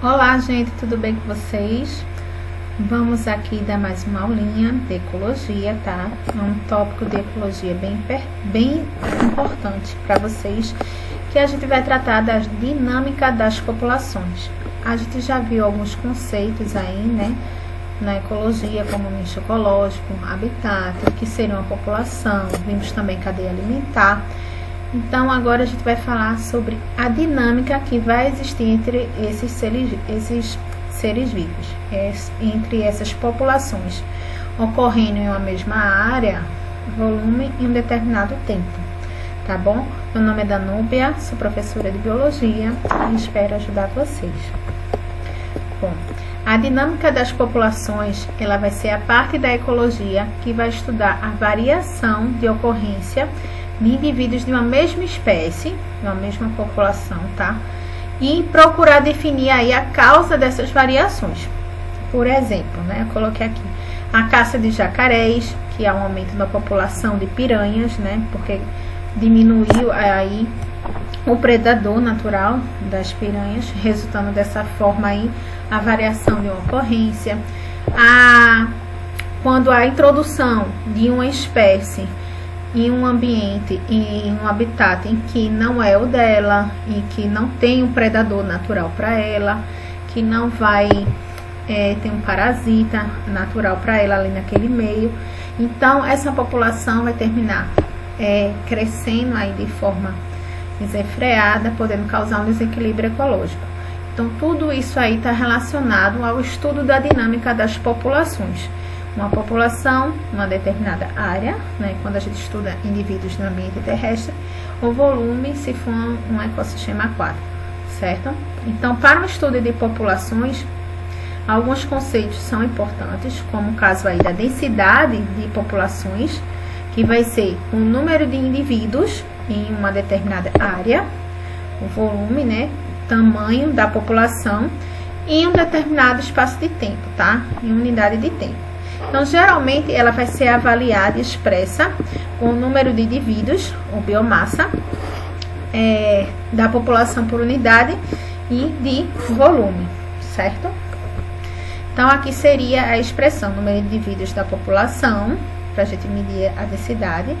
Olá, gente, tudo bem com vocês? Vamos aqui dar mais uma aulinha de ecologia, tá? É um tópico de ecologia bem importante para vocês, que a gente vai tratar da dinâmica das populações. A gente já viu alguns conceitos aí, né, na ecologia, como nicho ecológico, habitat, que seria uma população, vimos também cadeia alimentar. Então, agora a gente vai falar sobre a dinâmica que vai existir entre esses seres vivos, entre essas populações, ocorrendo em uma mesma área, volume em um determinado tempo, tá bom? Meu nome é Danúbia, sou professora de biologia e espero ajudar vocês. Bom, a dinâmica das populações, ela vai ser a parte da ecologia que vai estudar a variação de ocorrência de indivíduos de uma mesma espécie, de uma mesma população, tá? E procurar definir aí a causa dessas variações. Por exemplo, né, eu coloquei aqui a caça de jacarés, que é um aumento da população de piranhas, né, porque diminuiu aí o predador natural das piranhas, resultando dessa forma aí a variação de uma ocorrência. Quando a introdução de uma espécie em um ambiente, em um habitat em que não é o dela e que não tem um predador natural para ela, que não vai ter um parasita natural para ela ali naquele meio, então essa população vai terminar crescendo aí de forma desenfreada, podendo causar um desequilíbrio ecológico. Então tudo isso aí está relacionado ao estudo da dinâmica das populações. Uma população, uma determinada área, né, quando a gente estuda indivíduos no ambiente terrestre, o volume se for um ecossistema aquático, certo? Então, para o estudo de populações, alguns conceitos são importantes, como o caso aí da densidade de populações, que vai ser o número de indivíduos em uma determinada área, o volume, né, tamanho da população, em um determinado espaço de tempo, tá? Em unidade de tempo. Então, geralmente, ela vai ser avaliada e expressa com o número de indivíduos, ou biomassa, da população por unidade e de volume, certo? Então, aqui seria a expressão, número de indivíduos da população, para a gente medir a densidade,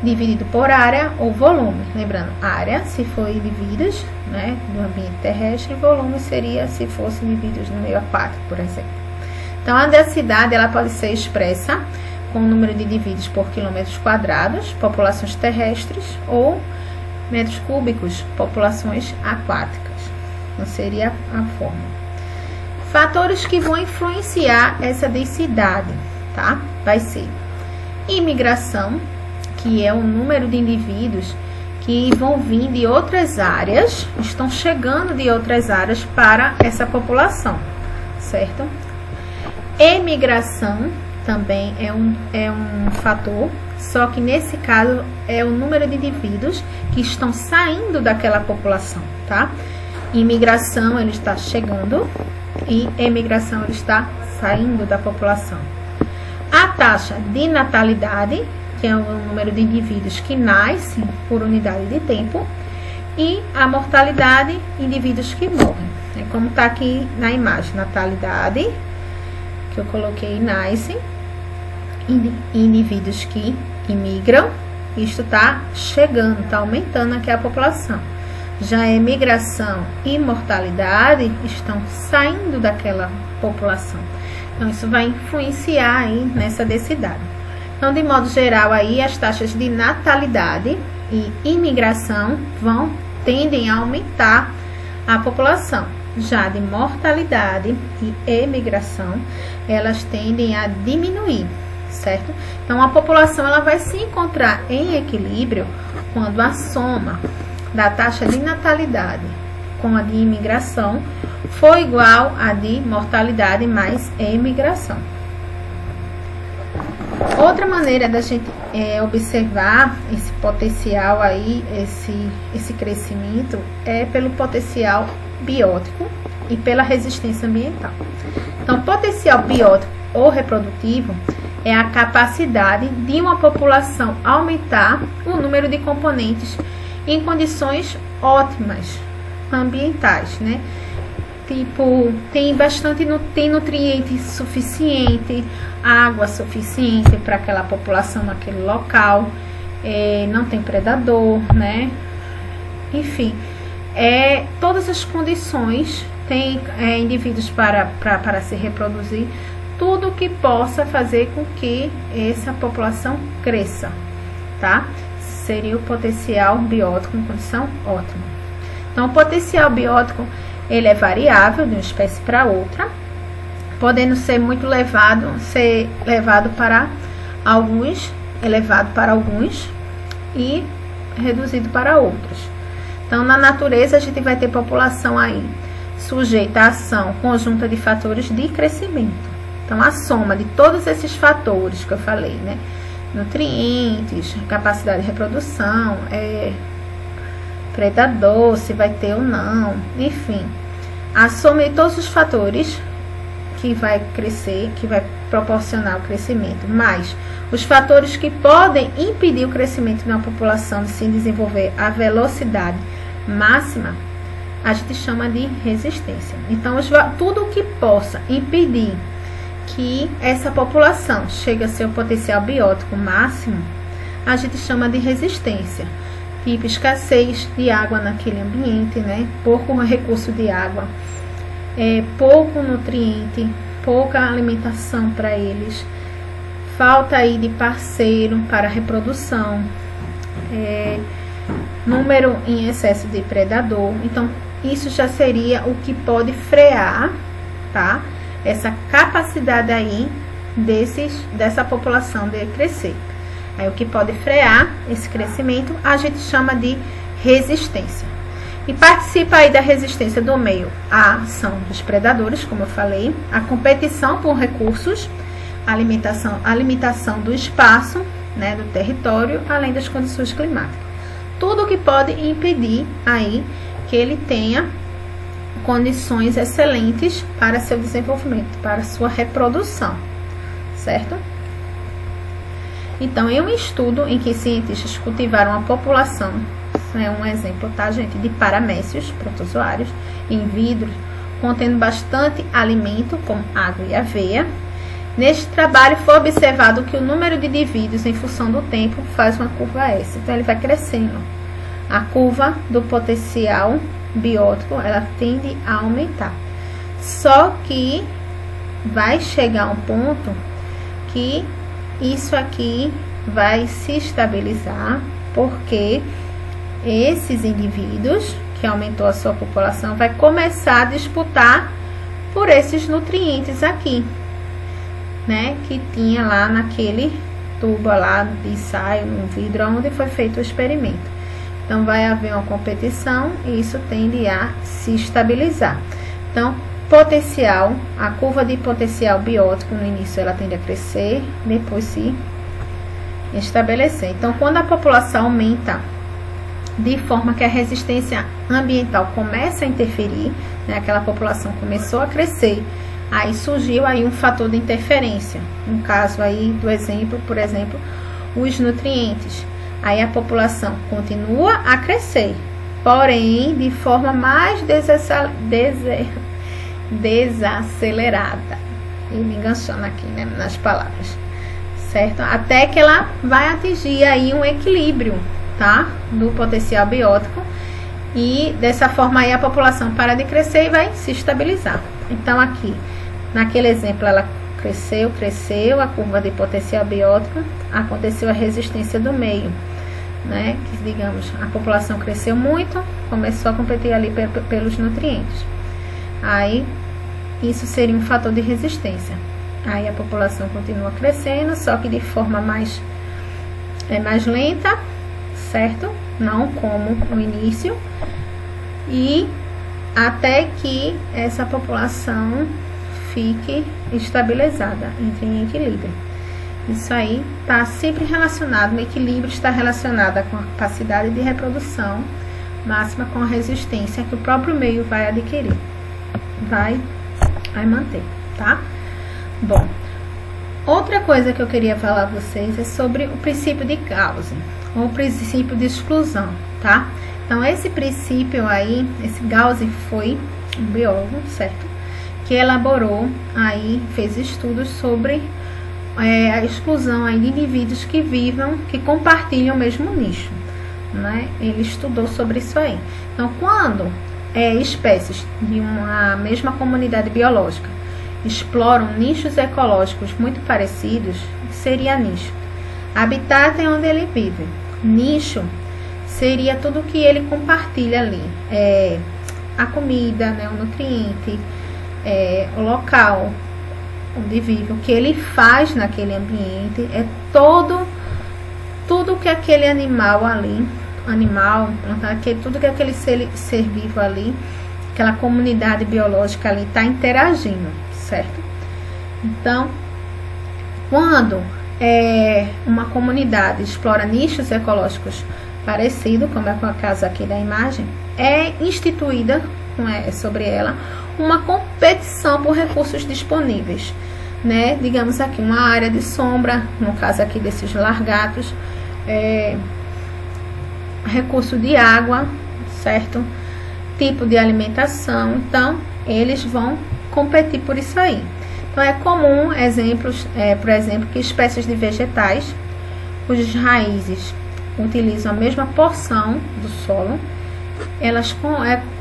dividido por área ou volume. Lembrando, área, se for indivíduos, né, do ambiente terrestre, e volume seria se fosse indivíduos no meio aquático, por exemplo. Então, a densidade ela pode ser expressa com o número de indivíduos por quilômetros quadrados, populações terrestres, ou metros cúbicos, populações aquáticas. Então, seria a forma. Fatores que vão influenciar essa densidade, tá? Vai ser imigração, que é o número de indivíduos que vão vir de outras áreas, estão chegando de outras áreas para essa população, certo? Emigração também é um fator, só que nesse caso é o número de indivíduos que estão saindo daquela população, tá? Imigração ele está chegando e emigração ele está saindo da população. A taxa de natalidade, que é o número de indivíduos que nascem por unidade de tempo, e a mortalidade, indivíduos que morrem. É como está aqui na imagem, natalidade, que eu coloquei, nascem, indivíduos que imigram, isto está chegando, está aumentando aqui a população. Já a emigração e mortalidade estão saindo daquela população. Então, isso vai influenciar aí nessa densidade. Então, de modo geral, aí as taxas de natalidade e imigração tendem a aumentar a população. Já de mortalidade e emigração, elas tendem a diminuir, certo? Então, a população ela vai se encontrar em equilíbrio quando a soma da taxa de natalidade com a de imigração for igual à de mortalidade mais emigração. Outra maneira da gente observar esse potencial aí, esse crescimento, é pelo potencial biótico e pela resistência ambiental. Então, potencial biótico ou reprodutivo é a capacidade de uma população aumentar o número de componentes em condições ótimas ambientais, né? tipo, tem nutriente suficiente, água suficiente para aquela população naquele local, não tem predador, né? Enfim, todas as condições, tem indivíduos para se reproduzir, tudo que possa fazer com que essa população cresça, tá? Seria o potencial biótico em condição ótima. Então, o potencial biótico, ele é variável de uma espécie para outra, podendo ser muito elevado para alguns e reduzido para outros. Então, na natureza, a gente vai ter população aí sujeita à ação conjunta de fatores de crescimento. Então, a soma de todos esses fatores que eu falei, né? Nutrientes, capacidade de reprodução, predador, se vai ter ou não, enfim. A soma de todos os fatores que vai crescer, que vai proporcionar o crescimento, mais os fatores que podem impedir o crescimento de uma população de se desenvolver a velocidade máxima, a gente chama de resistência. Então, tudo que possa impedir que essa população chegue a seu potencial biótico máximo, a gente chama de resistência. Tipo, escassez de água naquele ambiente, né? Pouco recurso de água, pouco nutriente, pouca alimentação para eles, falta aí de parceiro para a reprodução, número em excesso de predador. Então, isso já seria o que pode frear, tá? Essa capacidade aí dessa população de crescer. Aí, o que pode frear esse crescimento, a gente chama de resistência. E participa aí da resistência do meio a ação dos predadores, como eu falei, a competição por recursos, a limitação do espaço, né, do território, além das condições climáticas. Tudo que pode impedir aí que ele tenha condições excelentes para seu desenvolvimento, para sua reprodução, certo? Então, em um estudo em que cientistas cultivaram a população, um exemplo, tá, gente, de paramécios, protozoários, em vidros, contendo bastante alimento, como água e aveia. Neste trabalho foi observado que o número de indivíduos em função do tempo faz uma curva S. Então, ele vai crescendo. A curva do potencial biótico, ela tende a aumentar. Só que vai chegar um ponto que isso aqui vai se estabilizar, porque esses indivíduos que aumentou a sua população vai começar a disputar por esses nutrientes aqui, né, que tinha lá naquele tubo lá de ensaio, no vidro onde foi feito o experimento. Então, vai haver uma competição e isso tende a se estabilizar. Então, potencial, a curva de potencial biótico no início ela tende a crescer, depois se estabelecer. Então, quando a população aumenta de forma que a resistência ambiental começa a interferir, né, aquela população começou a crescer, aí surgiu aí um fator de interferência. No caso aí do exemplo, por exemplo, os nutrientes. Aí a população continua a crescer, porém de forma mais desacelerada. E me enganchando aqui, né, nas palavras, certo? Até que ela vai atingir aí um equilíbrio, tá? Do potencial biótico. E dessa forma aí a população para de crescer e vai se estabilizar. Então aqui, naquele exemplo, ela cresceu, a curva de potencial biótico, aconteceu a resistência do meio, né? Que, digamos, a população cresceu muito, começou a competir ali pelos nutrientes. Aí, isso seria um fator de resistência. Aí a população continua crescendo, só que de forma mais lenta, certo? Não como no início. E até que essa população fique estabilizada, entre em equilíbrio. Isso aí está sempre relacionado, o equilíbrio está relacionado com a capacidade de reprodução máxima, com a resistência que o próprio meio vai adquirir, vai manter, tá? Bom, outra coisa que eu queria falar a vocês é sobre o princípio de Gauss, ou o princípio de exclusão, tá? Então, esse princípio aí, esse Gauss foi um biólogo, certo? Que elaborou, aí fez estudos sobre a exclusão aí de indivíduos que compartilham o mesmo nicho, né? Ele estudou sobre isso aí. Então, quando espécies de uma mesma comunidade biológica exploram nichos ecológicos muito parecidos, seria nicho. Habitat é onde ele vive. Nicho seria tudo que ele compartilha ali. A comida, né, o nutriente, o local onde vive, o que ele faz naquele ambiente, tudo que aquele tudo que aquele ser vivo ali, aquela comunidade biológica ali está interagindo, certo? Então, quando uma comunidade explora nichos ecológicos parecidos, como é com a caso aqui da imagem, é instituída sobre ela uma competição por recursos disponíveis, né? Digamos aqui, uma área de sombra, no caso aqui desses largatos, recurso de água, certo? Tipo de alimentação. Então, eles vão competir por isso aí. Então, é comum por exemplo, que espécies de vegetais cujas raízes utilizam a mesma porção do solo, elas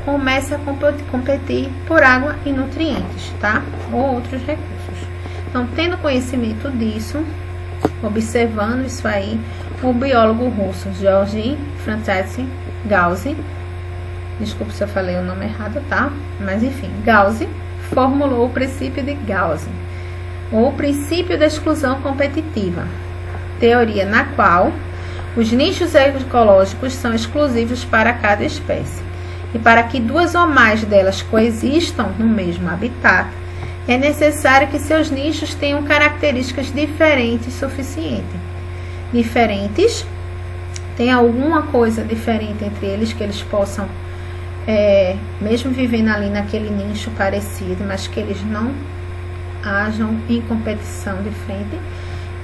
começam a competir por água e nutrientes, tá? Ou outros recursos. Então, tendo conhecimento disso, observando isso aí, o biólogo russo Georgy Francis Gause, desculpa se eu falei o nome errado, tá? Mas enfim, Gause formulou o princípio de Gause, ou princípio da exclusão competitiva, teoria na qual os nichos ecológicos são exclusivos para cada espécie, e para que duas ou mais delas coexistam no mesmo habitat, é necessário que seus nichos tenham características diferentes suficiente. Diferentes, tem alguma coisa diferente entre eles que eles possam, mesmo vivendo ali naquele nicho parecido, mas que eles não hajam em competição de frente,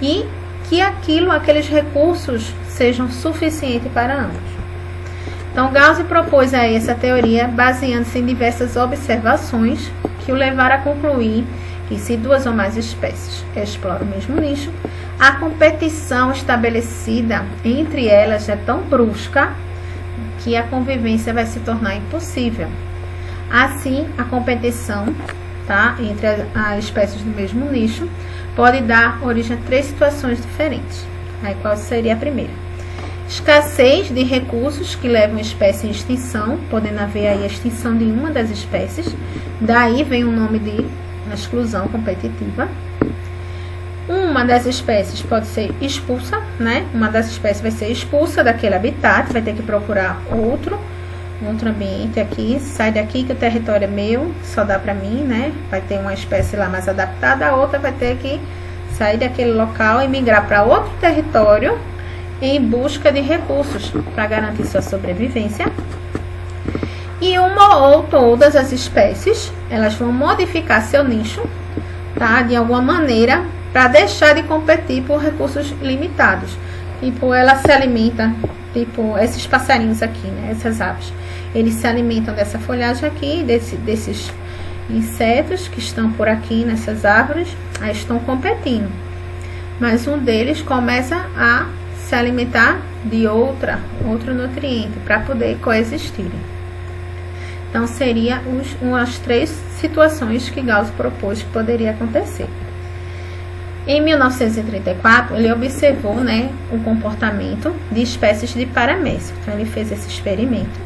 e que aqueles recursos sejam suficientes para ambos. Então, Gause propôs aí essa teoria baseando-se em diversas observações que o levaram a concluir que se duas ou mais espécies exploram o mesmo nicho, a competição estabelecida entre elas é tão brusca que a convivência vai se tornar impossível. Assim, a competição, tá, entre as espécies do mesmo nicho pode dar origem a 3 situações diferentes. Aí, qual seria a primeira? Escassez de recursos que levam a espécie em extinção, podendo haver aí a extinção de uma das espécies, daí vem o nome de exclusão competitiva. Uma das espécies pode ser expulsa, né? Uma das espécies vai ser expulsa daquele habitat, vai ter que procurar outro ambiente aqui, sai daqui que o território é meu, só dá pra mim, né? Vai ter uma espécie lá mais adaptada, a outra vai ter que sair daquele local e migrar para outro território em busca de recursos para garantir sua sobrevivência. E uma ou todas as espécies, elas vão modificar seu nicho, tá? De alguma maneira, para deixar de competir por recursos limitados. Tipo, ela se alimenta, tipo, esses passarinhos aqui, né? Essas aves. Eles se alimentam dessa folhagem aqui, desses insetos que estão por aqui nessas árvores, aí estão competindo. Mas um deles começa a se alimentar de outro nutriente para poder coexistirem. Então, seriam as 3 situações que Gause propôs que poderia acontecer. Em 1934, ele observou, né, o comportamento de espécies de paramécio. Então, ele fez esse experimento,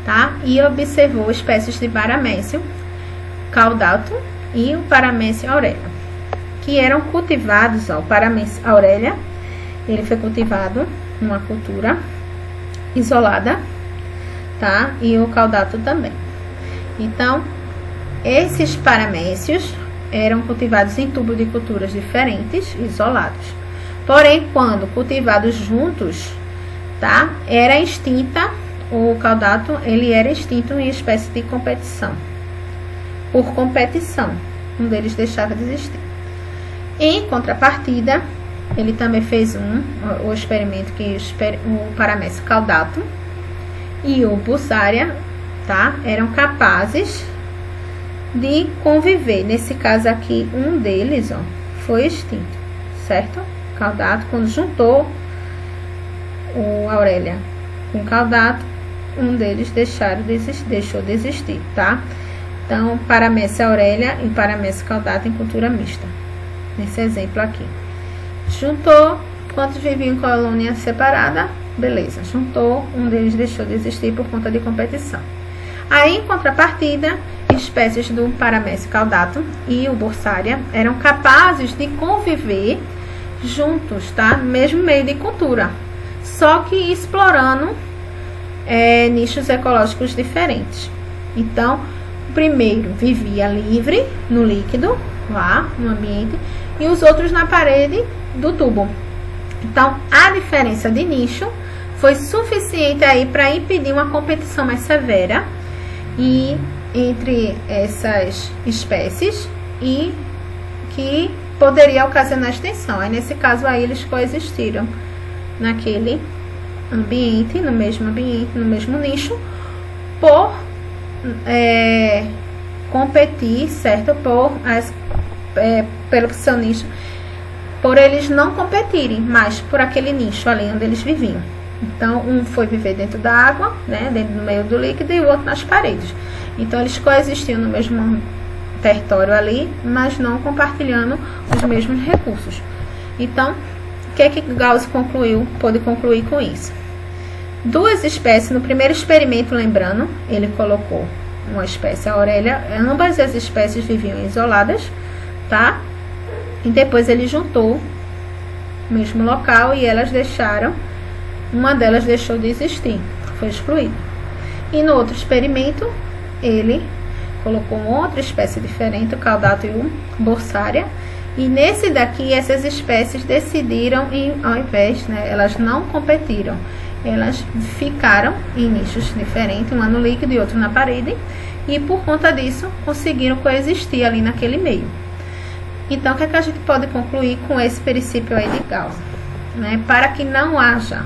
tá? E observou espécies de paramécio caudato e o paramécio aurelia, que eram cultivados, ó, o paramécio aurelia, ele foi cultivado numa cultura isolada, tá? E o caudato também. Então, esses paramécios eram cultivados em tubo de culturas diferentes, isolados. Porém, quando cultivados juntos, tá? Era extinta, o caudato, ele era extinto em espécie de competição. Por competição, um deles deixava de existir. Em contrapartida, ele também fez o experimento que o paramécio caudato e o Busaria tá? Eram capazes de conviver. Nesse caso aqui, um deles, ó, foi extinto, certo? Caudato, quando juntou o Aurélia com Caudato, um deles deixou de existir, tá? Então, Paramece Aurélia e Paramece Caudato em cultura mista. Nesse exemplo aqui. Juntou, quantos viviam em colônia separada? Beleza, juntou, um deles deixou de existir por conta de competição. Aí, em contrapartida, espécies do Paramece Caudato e o Borsária eram capazes de conviver juntos, tá? No mesmo meio de cultura, só que explorando nichos ecológicos diferentes. Então, o primeiro vivia livre no líquido, lá no ambiente, e os outros na parede do tubo. Então, a diferença de nicho foi suficiente aí para impedir uma competição mais severa e entre essas espécies e que poderia ocasionar extinção. Aí, nesse caso aí, eles coexistiram naquele ambiente, no mesmo nicho, por competir, certo? Pelo seu nicho, por eles não competirem, mas por aquele nicho ali onde eles viviam. Então, um foi viver dentro da água, né, dentro do meio do líquido, e o outro nas paredes. Então, eles coexistiam no mesmo território ali, mas não compartilhando os mesmos recursos. Então, o que é que Gauss pôde concluir com isso? Duas espécies, no primeiro experimento, lembrando, ele colocou uma espécie, a Aurélia, ambas as espécies viviam isoladas, tá? E depois ele juntou no mesmo local e uma delas deixou de existir, foi excluída. E no outro experimento, ele colocou uma outra espécie diferente, o Caudato e o Borsária, e nesse daqui, essas espécies decidiram, ao invés, né, elas não competiram, elas ficaram em nichos diferentes, uma no líquido e outro na parede, e por conta disso, conseguiram coexistir ali naquele meio. Então, o que é que a gente pode concluir com esse princípio aí de Gauss? Né? Para que não haja,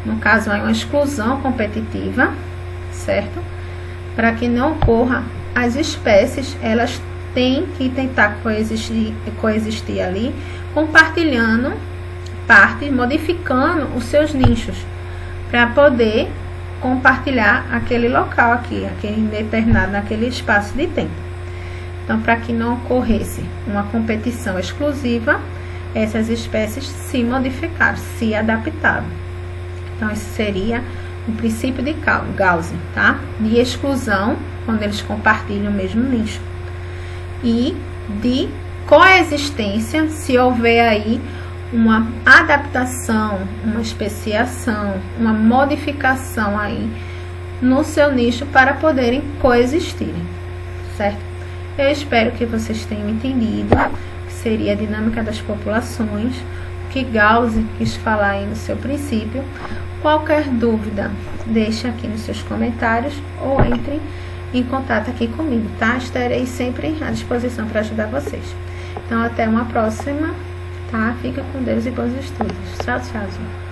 no caso, uma exclusão competitiva, certo? Para que não ocorra, as espécies, elas têm que tentar coexistir ali, compartilhando partes, modificando os seus nichos, para poder compartilhar aquele local aqui, aquele determinado, naquele espaço de tempo. Então, para que não ocorresse uma competição exclusiva, essas espécies se modificaram, se adaptaram. Então, esse seria o princípio de Gauss, tá? De exclusão, quando eles compartilham o mesmo nicho. E de coexistência, se houver aí uma adaptação, uma especiação, uma modificação aí no seu nicho para poderem coexistirem, certo? Eu espero que vocês tenham entendido que seria a dinâmica das populações, que Gauss quis falar aí no seu princípio. Qualquer dúvida, deixe aqui nos seus comentários ou entre em contato aqui comigo, tá? Estarei sempre à disposição para ajudar vocês. Então, até uma próxima, tá? Fica com Deus e bons estudos. Tchau, tchau, gente.